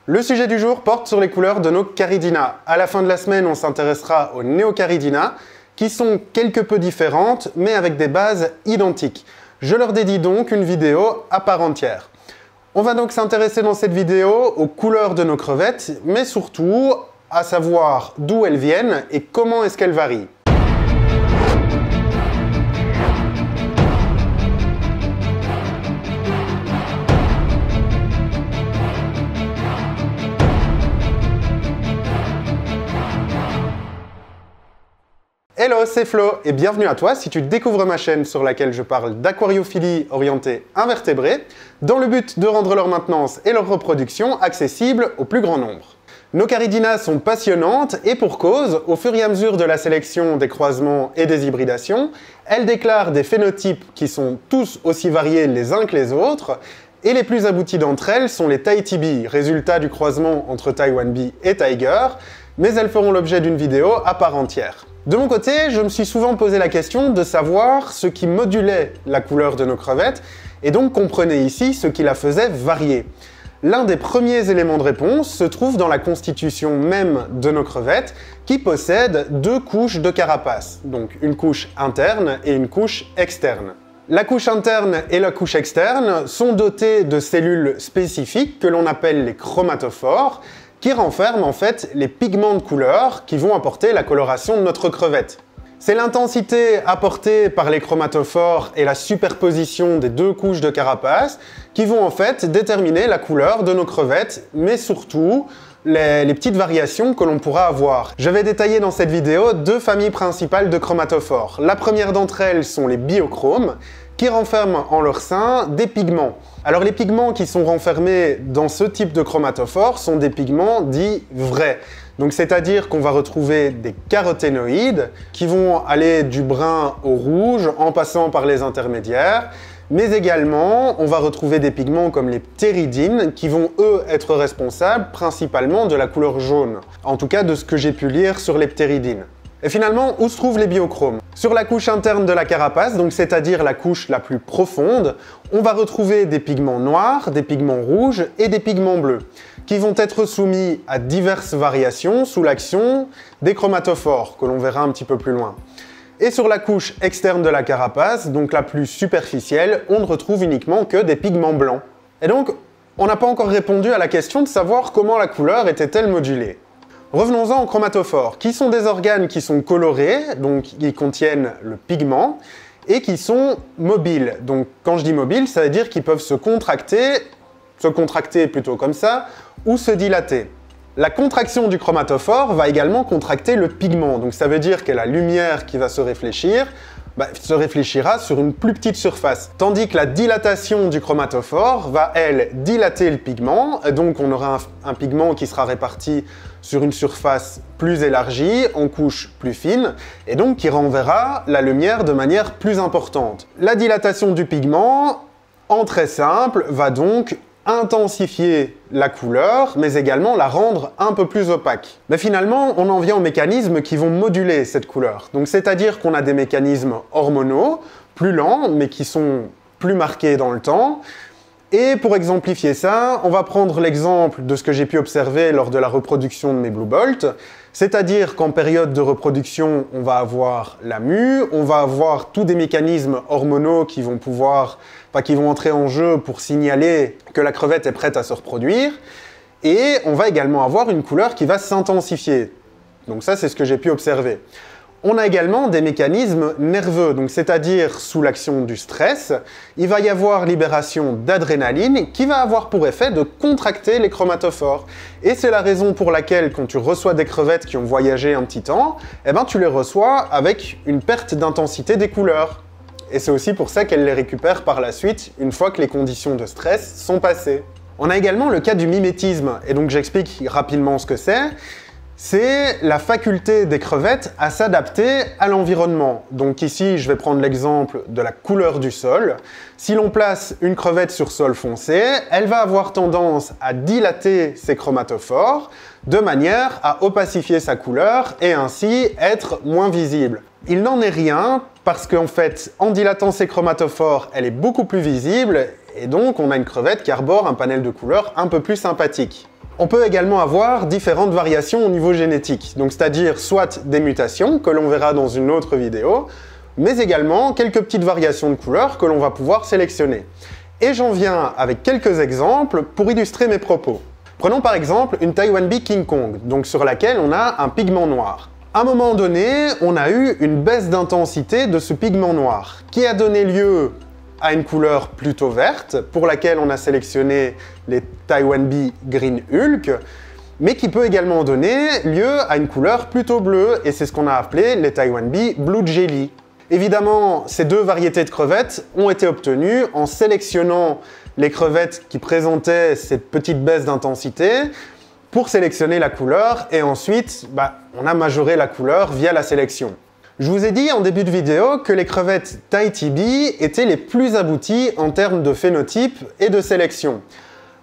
Le sujet du jour porte sur les couleurs de nos Caridina. À la fin de la semaine, on s'intéressera aux Neocaridina, qui sont quelque peu différentes, mais avec des bases identiques. Je leur dédie donc une vidéo à part entière. On va donc s'intéresser dans cette vidéo aux couleurs de nos crevettes, mais surtout à savoir d'où elles viennent et comment est-ce qu'elles varient. Hello, c'est Flo et bienvenue à toi si tu découvres ma chaîne sur laquelle je parle d'aquariophilie orientée invertébrés dans le but de rendre leur maintenance et leur reproduction accessibles au plus grand nombre. Nos Caridinas sont passionnantes et pour cause, au fur et à mesure de la sélection, des croisements et des hybridations, elles déclarent des phénotypes qui sont tous aussi variés les uns que les autres et les plus abouties d'entre elles sont les Tahiti Bee, résultat du croisement entre Taiwan Bee et Tiger, mais elles feront l'objet d'une vidéo à part entière. De mon côté, je me suis souvent posé la question de savoir ce qui modulait la couleur de nos crevettes, et donc comprenez ici ce qui la faisait varier. L'un des premiers éléments de réponse se trouve dans la constitution même de nos crevettes, qui possèdent deux couches de carapace, donc une couche interne et une couche externe. La couche interne et la couche externe sont dotées de cellules spécifiques que l'on appelle les chromatophores, qui renferment en fait les pigments de couleur qui vont apporter la coloration de notre crevette. C'est l'intensité apportée par les chromatophores et la superposition des deux couches de carapace qui vont en fait déterminer la couleur de nos crevettes, mais surtout les petites variations que l'on pourra avoir. Je vais détailler dans cette vidéo deux familles principales de chromatophores. La première d'entre elles sont les biochromes, qui renferment en leur sein des pigments. Alors les pigments qui sont renfermés dans ce type de chromatophore sont des pigments dits vrais. Donc c'est-à-dire qu'on va retrouver des caroténoïdes qui vont aller du brun au rouge en passant par les intermédiaires, mais également on va retrouver des pigments comme les ptéridines qui vont eux être responsables principalement de la couleur jaune. En tout cas de ce que j'ai pu lire sur les ptéridines. Et finalement, où se trouvent les biochromes? Sur la couche interne de la carapace, donc c'est-à-dire la couche la plus profonde, on va retrouver des pigments noirs, des pigments rouges et des pigments bleus, qui vont être soumis à diverses variations sous l'action des chromatophores, que l'on verra un petit peu plus loin. Et sur la couche externe de la carapace, donc la plus superficielle, on ne retrouve uniquement que des pigments blancs. Et donc, on n'a pas encore répondu à la question de savoir comment la couleur était-elle modulée. Revenons-en aux chromatophores, qui sont des organes qui sont colorés, donc qui contiennent le pigment, et qui sont mobiles. Donc quand je dis mobile, ça veut dire qu'ils peuvent se contracter plutôt comme ça, ou se dilater. La contraction du chromatophore va également contracter le pigment, donc ça veut dire que la lumière qui va se réfléchira sur une plus petite surface. Tandis que la dilatation du chromatophore va, elle, dilater le pigment, et donc on aura un pigment qui sera réparti sur une surface plus élargie, en couches plus fines, et donc qui renverra la lumière de manière plus importante. La dilatation du pigment, en très simple, va donc intensifier la couleur, mais également la rendre un peu plus opaque. Mais finalement, on en vient aux mécanismes qui vont moduler cette couleur. Donc c'est-à-dire qu'on a des mécanismes hormonaux, plus lents, mais qui sont plus marqués dans le temps. Et pour exemplifier ça, on va prendre l'exemple de ce que j'ai pu observer lors de la reproduction de mes Blue Bolt, c'est-à-dire qu'en période de reproduction, on va avoir la mue, on va avoir tous des mécanismes hormonaux qui vont entrer en jeu pour signaler que la crevette est prête à se reproduire, et on va également avoir une couleur qui va s'intensifier. Donc ça, c'est ce que j'ai pu observer. On a également des mécanismes nerveux, donc c'est-à-dire sous l'action du stress, il va y avoir libération d'adrénaline qui va avoir pour effet de contracter les chromatophores. Et c'est la raison pour laquelle quand tu reçois des crevettes qui ont voyagé un petit temps, tu les reçois avec une perte d'intensité des couleurs. Et c'est aussi pour ça qu'elles les récupèrent par la suite une fois que les conditions de stress sont passées. On a également le cas du mimétisme, et donc j'explique rapidement ce que c'est. C'est la faculté des crevettes à s'adapter à l'environnement. Donc ici, je vais prendre l'exemple de la couleur du sol. Si l'on place une crevette sur sol foncé, elle va avoir tendance à dilater ses chromatophores de manière à opacifier sa couleur et ainsi être moins visible. Il n'en est rien parce qu'en fait, en dilatant ses chromatophores, elle est beaucoup plus visible et donc on a une crevette qui arbore un panel de couleurs un peu plus sympathique. On peut également avoir différentes variations au niveau génétique, donc c'est-à-dire soit des mutations, que l'on verra dans une autre vidéo, mais également quelques petites variations de couleurs que l'on va pouvoir sélectionner. Et j'en viens avec quelques exemples pour illustrer mes propos. Prenons par exemple une Taiwan Bee King Kong, donc sur laquelle on a un pigment noir. À un moment donné, on a eu une baisse d'intensité de ce pigment noir, qui a donné lieu à une couleur plutôt verte, pour laquelle on a sélectionné les Taiwan Bee Green Hulk, mais qui peut également donner lieu à une couleur plutôt bleue, et c'est ce qu'on a appelé les Taiwan Bee Blue Jelly. Évidemment, ces deux variétés de crevettes ont été obtenues en sélectionnant les crevettes qui présentaient cette petite baisse d'intensité pour sélectionner la couleur, et ensuite, on a majoré la couleur via la sélection. Je vous ai dit en début de vidéo que les crevettes Tahiti Bee étaient les plus abouties en termes de phénotype et de sélection.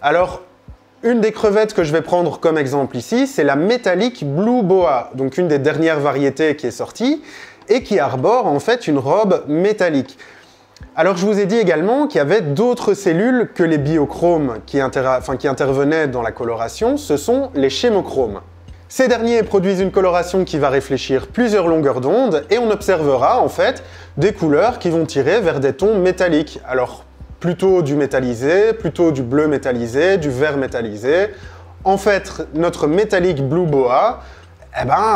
Alors, une des crevettes que je vais prendre comme exemple ici, c'est la Metallic Blue Boa, donc une des dernières variétés qui est sortie, et qui arbore en fait une robe métallique. Alors je vous ai dit également qu'il y avait d'autres cellules que les biochromes qui intervenaient dans la coloration, ce sont les chémochromes. Ces derniers produisent une coloration qui va réfléchir plusieurs longueurs d'onde et on observera en fait des couleurs qui vont tirer vers des tons métalliques. Alors plutôt du métallisé, plutôt du bleu métallisé, du vert métallisé. En fait, notre Metallic Blue Boa,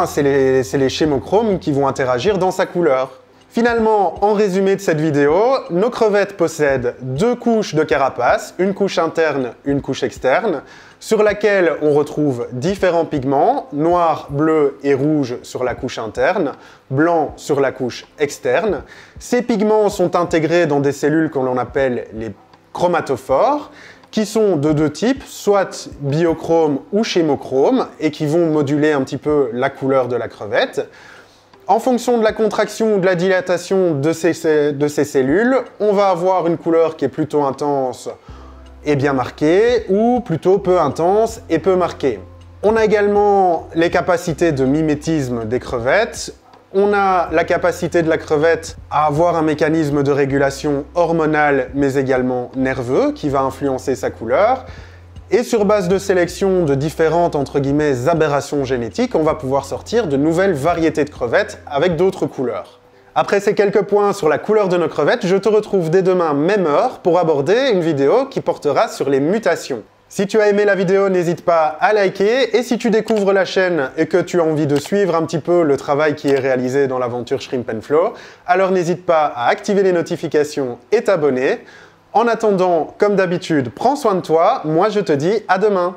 c'est les chémochromes qui vont interagir dans sa couleur. Finalement, en résumé de cette vidéo, nos crevettes possèdent deux couches de carapace, une couche interne, une couche externe, sur laquelle on retrouve différents pigments, noir, bleu et rouge sur la couche interne, blanc sur la couche externe. Ces pigments sont intégrés dans des cellules que l'on appelle les chromatophores, qui sont de deux types, soit biochrome ou chémochrome, et qui vont moduler un petit peu la couleur de la crevette. En fonction de la contraction ou de la dilatation de ces cellules, on va avoir une couleur qui est plutôt intense et bien marquée, ou plutôt peu intense et peu marquée. On a également les capacités de mimétisme des crevettes. On a la capacité de la crevette à avoir un mécanisme de régulation hormonale, mais également nerveux, qui va influencer sa couleur. Et sur base de sélection de différentes, entre guillemets, aberrations génétiques, on va pouvoir sortir de nouvelles variétés de crevettes avec d'autres couleurs. Après ces quelques points sur la couleur de nos crevettes, je te retrouve dès demain, même heure, pour aborder une vidéo qui portera sur les mutations. Si tu as aimé la vidéo, n'hésite pas à liker, et si tu découvres la chaîne et que tu as envie de suivre un petit peu le travail qui est réalisé dans l'aventure Shrimp & Flow, alors n'hésite pas à activer les notifications et t'abonner. En attendant, comme d'habitude, prends soin de toi, moi je te dis à demain.